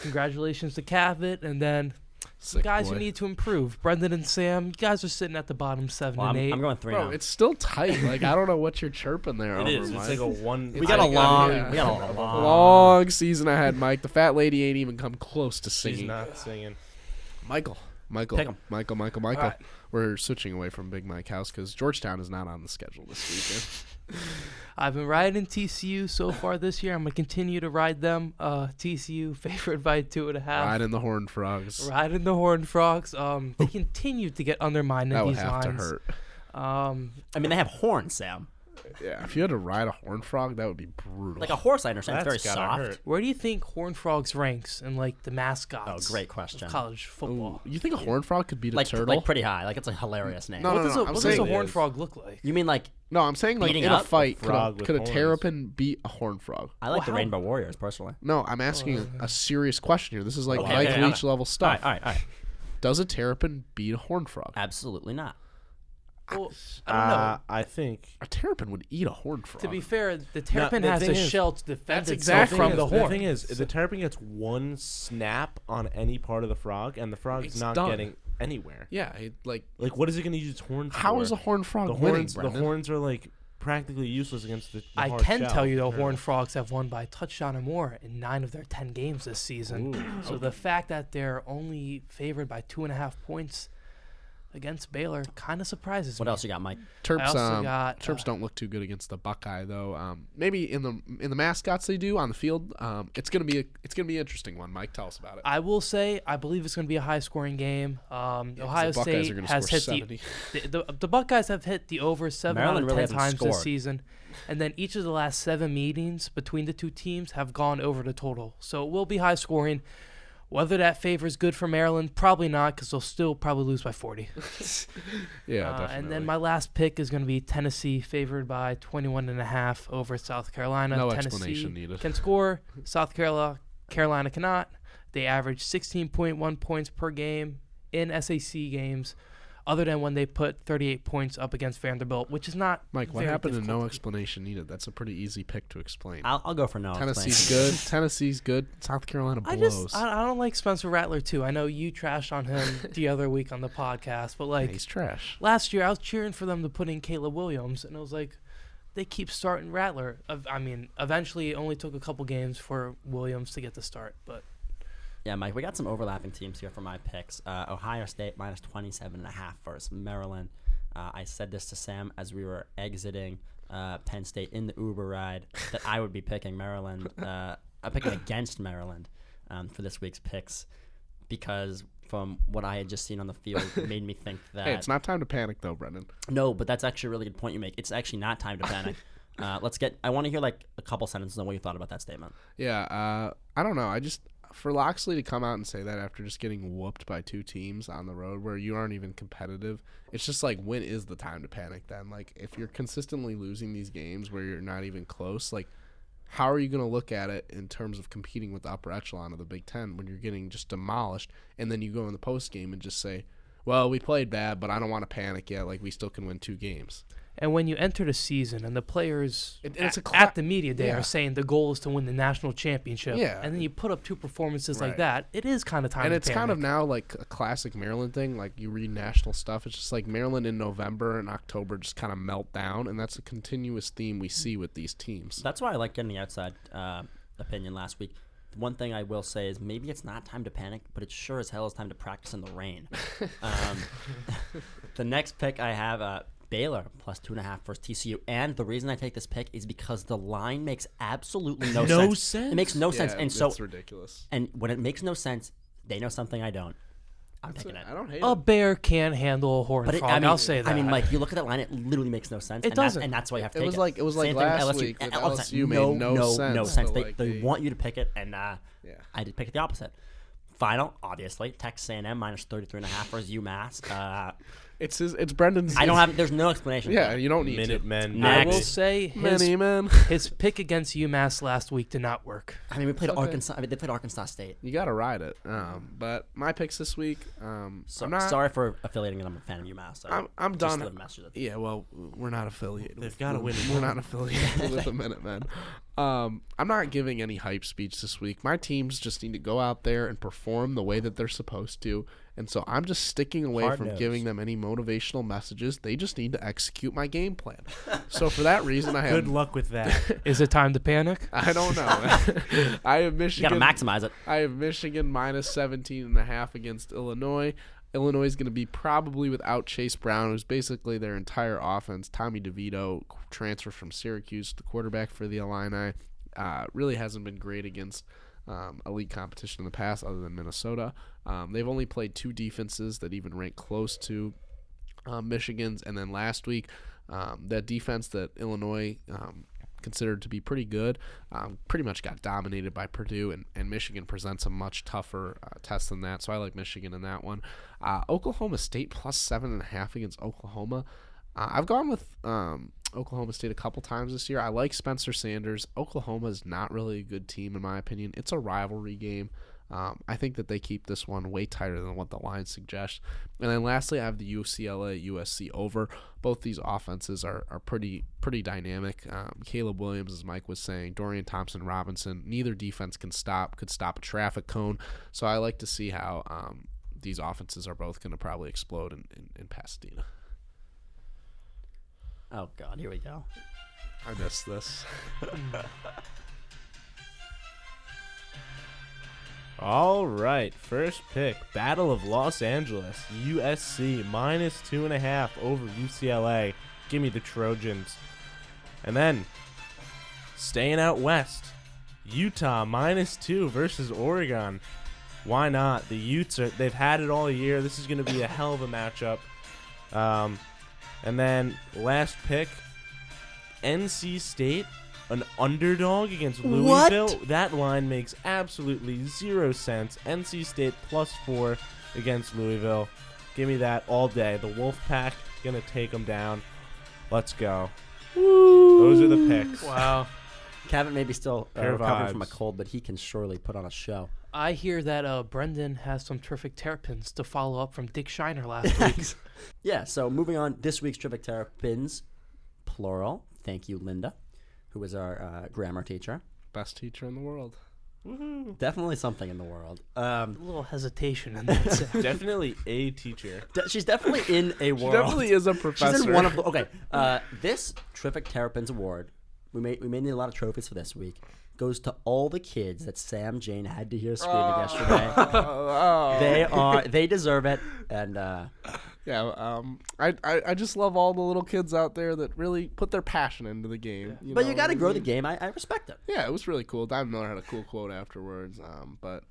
Congratulations to Cavett, and then some guys who need to improve. Brendan and Sam, you guys are sitting at the bottom 7 and 8. I'm going 3 now. It's still tight. Like I don't know what you're chirping there. It is. It's like a one. We got a long season ahead, Mike. The fat lady ain't even come close to singing. She's not singing. Michael, Michael. Pick 'em. Michael. right. We're switching away from Big Mike House because Georgetown is not on the schedule this weekend. I've been riding TCU so far this year. I'm going to continue to ride them. TCU favored by 2.5. Riding the Horned Frogs. Riding the Horned Frogs. They continue to get undermined in That would these have lines. to hurt. I mean, they have horns, Sam. Yeah, if you had to ride a Horned Frog, that would be brutal. Like a horse, I understand. That's It's very gotta soft. hurt. Where do you think Horned Frogs ranks in like the mascots? Oh, great question. Of college football. Ooh, you think a Horned Frog could beat a Like, turtle? like pretty high. Like it's a hilarious name. No, What does a, I'm what does saying a it horned is. frog look like? You mean like No, I'm saying like beating in a up? fight, Frog could a with horns. terrapin beat a Horned Frog? I like the how- Rainbow Warriors personally. No, I'm asking a serious question here. This is like Okay, Mike okay, Leach level All stuff. right, all right. Does a terrapin beat a Horned Frog? Absolutely not. Well, I don't know. I think A terrapin would eat a Horned Frog. To be fair, the terrapin the has thing a is- shell to defend That's itself exactly from the the The horn. thing is, the terrapin gets one snap on any part of the frog, and the frog's It's not done. getting anywhere. Yeah, like What is it going to use its horns for? how is a Horned Frog the winning, horns? The Brendan? horns are like practically useless against the I hard can shell. tell you, though, Yeah. Horned Frogs have won by a touchdown or more in 9 of their 10 games this season. Ooh, So the fact that they're only favored by 2.5 points against Baylor kind of surprises What me. else you got, Mike? Terps, also got, Terps don't look too good against the Buckeye though. Maybe in the mascots they do on the field. It's gonna be an interesting one. Mike, tell us about it. I will say, I believe it's going to be a high-scoring game. Ohio the Buckeyes State are gonna has score hit 70. the Buckeyes have hit the over 7 Maryland out of really 10 hasn't times this scored. season, and then each of the last 7 meetings between the two teams have gone over the total. So it will be high-scoring. Whether that favors good for Maryland, probably not, because they'll still probably lose by 40. Yeah, definitely. And then my last pick is going to be Tennessee, favored by 21.5 over South Carolina. No Tennessee explanation needed. can score. South Carolina cannot. They average 16.1 points per game in SAC games, other than when they put 38 points up against Vanderbilt, which is not Mike, what very happened to difficult no to explanation needed? That's a pretty easy pick to explain. I'll go for no. Tennessee's explanation. good. Tennessee's good. South Carolina I blows. I don't like Spencer Rattler, too. I know you trashed on him the other week on the podcast, but, Yeah, like, he's trash. last year I was cheering for them to put in Caleb Williams, and I was like, they keep starting Rattler. I mean, eventually it only took a couple games for Williams to get the start, but Yeah, Mike, we got some overlapping teams here for my picks. Ohio State minus 27.5 versus Maryland. I said this to Sam as we were exiting Penn State in the Uber ride that I would be picking Maryland. I'm picking against Maryland for this week's picks because from what I had just seen on the field, it made me think that. Hey, it's not time to panic though, Brendan. No, but that's actually a really good point you make. It's actually not time to panic. I want to hear like a couple sentences on what you thought about that statement. Yeah, I don't know. For Loxley to come out and say that after just getting whooped by 2 teams on the road where you aren't even competitive, it's just like, when is the time to panic then? Like, if you're consistently losing these games where you're not even close, like, how are you going to look at it in terms of competing with the upper echelon of the Big Ten when you're getting just demolished, and then you go in the post game and just say, well, we played bad, but I don't want to panic yet. Like, we still can win 2 games. and when you enter the season and the players it's at the media day yeah. are saying the goal is to win the national championship, Yeah. and then you put up 2 performances Right. like that, it is kind of time And to it's kind of panic. now like a classic Maryland thing. Like, you read national stuff, it's just like Maryland in November and October just kind of melt down, and that's a continuous theme we see with these teams. That's why I like getting the outside opinion last week. One thing I will say is maybe it's not time to panic, but it sure as hell is time to practice in the rain. The next pick I have Baylor plus 2.5 versus TCU, and the reason I take this pick is because the line makes absolutely no sense. It makes no sense, Yeah, and so it's ridiculous. and when it makes no sense, they know something I don't. I'm picking it. I don't hate A it. bear can't handle a horned But frog. I mean, I'll say that. I mean, Mike, you look at that line; it literally makes no sense. It and doesn't. and that's why you have to It take was it. like Same thing last LSU. week with all the time. LSU made no sense. No sense. So, They like, want you to pick it, and Yeah. I did pick it the opposite. Final, obviously, Texas A&M minus 33.5 versus UMass. It's Brendan's. I don't have. There's no explanation. Yeah, for that. you don't need Minutemen. I will Next. say Many men. his pick against UMass last week did not work. I mean, we played okay. Arkansas. I mean, they played Arkansas State. You gotta ride it. But my picks this week. So, I'm not. sorry for affiliating, and I'm a fan of UMass. So I'm just done. the message that- Yeah, well, we're not affiliated. They've gotta win. We're not affiliated with the Minutemen. I'm not giving any hype speech this week. My teams just need to go out there and perform the way that they're supposed to. And so I'm just sticking away Hard from nose. giving them any motivational messages. They just need to execute my game plan. So for that reason, I have. Good luck with that. Is it time to panic? I don't know. I have You Michigan. got to maximize it. I have Michigan minus 17.5 against Illinois. Illinois is going to be probably without Chase Brown, who's basically their entire offense. Tommy DeVito, transfer from Syracuse, the quarterback for the Illini, really hasn't been great against elite competition in the past other than Minnesota. They've only played 2 defenses that even rank close to Michigan's, and then last week, that defense that Illinois considered to be pretty good pretty much got dominated by Purdue, and Michigan presents a much tougher test than that, so I like Michigan in that one. Oklahoma State plus 7.5 against Oklahoma. I've gone with Oklahoma State a couple times this year. I like Spencer Sanders. Oklahoma is not really a good team in my opinion. It's a rivalry game. I think that they keep this one way tighter than what the line suggests. And then lastly, I have the UCLA-USC over. Both these offenses are pretty dynamic. Caleb Williams, as Mike was saying, Dorian Thompson-Robinson, neither defense could stop a traffic cone. So I like to see how these offenses are both going to probably explode in Pasadena. Oh, God, here we go. I missed this. All right, first pick, Battle of Los Angeles, USC minus 2.5 over UCLA. Give me the Trojans. And then, staying out west, Utah minus 2 versus Oregon. Why not? The Utes they've had it all year. This is going to be a hell of a matchup. And then last pick, NC State, an underdog against Louisville. What? That line makes absolutely 0 sense. NC State plus 4 against Louisville. Give me that all day. The Wolfpack gonna take them down. Let's go. Woo. Those are the picks. Wow. Kevin may be still Pure recovering from a vibes. cold, but he can surely put on a show. I hear that Brendan has some terrific terrapins to follow up from Dick Shiner last week. Yeah, so moving on, this week's Terrific Terrapins, plural. Thank you, Linda, who was our grammar teacher. Best teacher in the world. Woohoo. Definitely something in the world. A little hesitation in that. Definitely a teacher. She's definitely in a world. She definitely is a professor. She's in one of the, okay. This Terrific Terrapins Award, we may need a lot of trophies for this week, goes to all the kids that Sam Jane had to hear screaming yesterday. They deserve it, and I just love all the little kids out there that really put their passion into the game. But you got to grow the game. I respect it. Yeah, it was really cool. Diamond Miller had a cool quote afterwards, but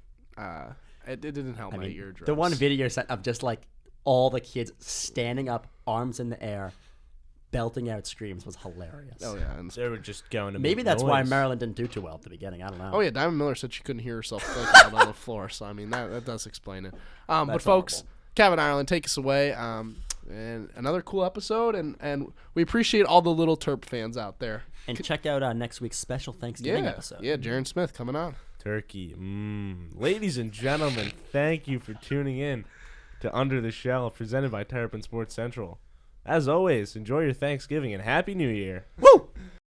it didn't help my eardrums. The one video set of just like all the kids standing up, arms in the air, belting out screams was hilarious. Oh yeah, and They were just going to Maybe make that's why noise. Maryland didn't do too well at the beginning. I don't know. oh yeah, Diamond Miller said she couldn't hear herself think out on the floor. So I mean that does explain it. But That's folks, horrible. Kevin Ireland, take us away. And another cool episode, and we appreciate all the little Terp fans out there. And check out next week's special Thanksgiving episode. Yeah, Jaron Smith coming on. Turkey. Ladies and gentlemen, thank you for tuning in to Under the Shell, presented by Terrapin Sports Central. As always, enjoy your Thanksgiving and Happy New Year. Woo!